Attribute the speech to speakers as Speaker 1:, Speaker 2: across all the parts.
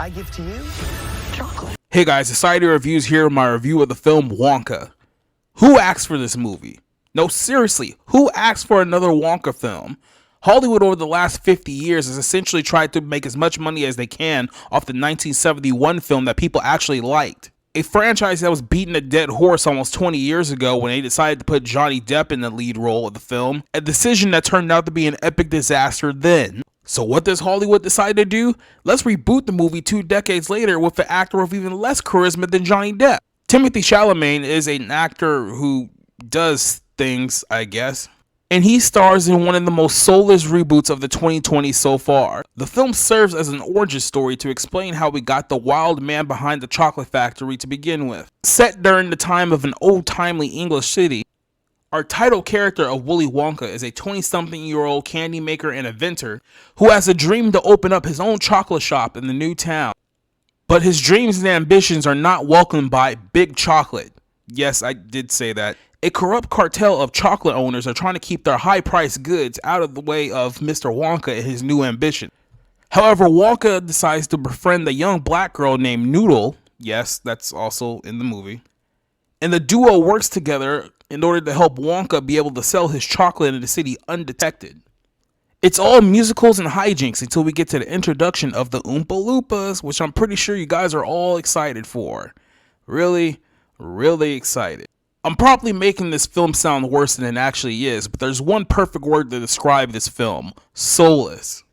Speaker 1: I give to you chocolate.
Speaker 2: Hey guys, Society Reviews here with my review of the film Wonka. Who asked for this movie? No, seriously, who asked for another Wonka film? Hollywood over the last 50 years has essentially tried to make as much money as they can off the 1971 film that people actually liked. A franchise that was beating a dead horse almost 20 years ago when they decided to put Johnny Depp in the lead role of the film, a decision that turned out to be an epic disaster then. So what does Hollywood decide to do? Let's reboot the movie 2 decades later with an actor with even less charisma than Johnny Depp. Timothée Chalamet is an actor who does things, I guess, and he stars in one of the most soulless reboots of the 2020s so far. The film serves as an origin story to explain how we got the wild man behind the chocolate factory to begin with. Set during the time of an old-timely English city, our title character of Willy Wonka is a 20-something-year-old candy maker and inventor who has a dream to open up his own chocolate shop in the new town. But his dreams and ambitions are not welcomed by Big Chocolate. Yes, I did say that. A corrupt cartel of chocolate owners are trying to keep their high-priced goods out of the way of Mr. Wonka and his new ambition. However, Wonka decides to befriend a young black girl named Noodle. Yes, that's also in the movie. And the duo works together in order to help Wonka be able to sell his chocolate in the city undetected. It's all musicals and hijinks until we get to the introduction of the Oompa Loompas, which I'm pretty sure you guys are all excited for. Really, really excited. I'm probably making this film sound worse than it actually is, but there's one perfect word to describe this film: soulless.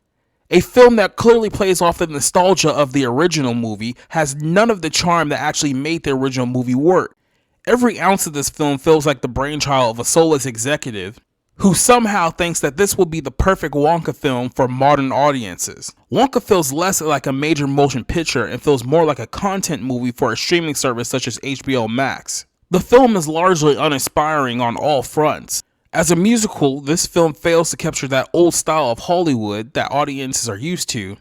Speaker 2: A film that clearly plays off the nostalgia of the original movie has none of the charm that actually made the original movie work. Every ounce of this film feels like the brainchild of a soulless executive who somehow thinks that this will be the perfect Wonka film for modern audiences. Wonka feels less like a major motion picture and feels more like a content movie for a streaming service such as HBO Max. The film is largely uninspiring on all fronts. As a musical, this film fails to capture that old style of Hollywood that audiences are used to,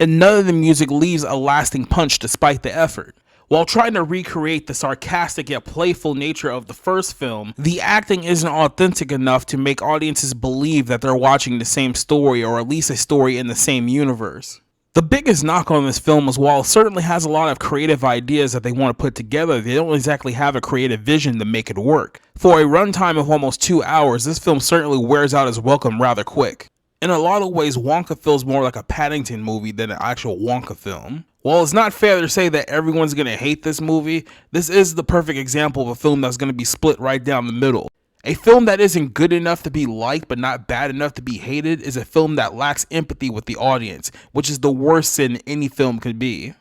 Speaker 2: and none of the music leaves a lasting punch despite the effort. While trying to recreate the sarcastic yet playful nature of the first film, the acting isn't authentic enough to make audiences believe that they're watching the same story, or at least a story in the same universe. The biggest knock on this film is while it certainly has a lot of creative ideas that they want to put together, they don't exactly have a creative vision to make it work. For a runtime of almost 2 hours, this film certainly wears out its welcome rather quick. In a lot of ways, Wonka feels more like a Paddington movie than an actual Wonka film. While it's not fair to say that everyone's going to hate this movie, this is the perfect example of a film that's going to be split right down the middle. A film that isn't good enough to be liked but not bad enough to be hated is a film that lacks empathy with the audience, which is the worst sin any film could be.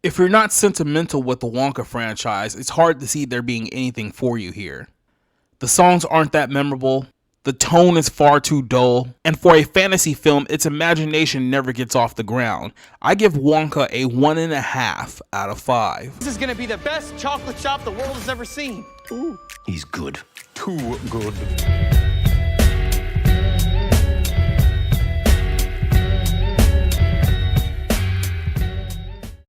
Speaker 2: If you're not sentimental with the Wonka franchise, it's hard to see there being anything for you here. The songs aren't that memorable, the tone is far too dull, and for a fantasy film, its imagination never gets off the ground. I give Wonka a 1.5 out of 5.
Speaker 1: This is gonna be the best chocolate shop the world has ever seen.
Speaker 3: Ooh, he's good. Too good.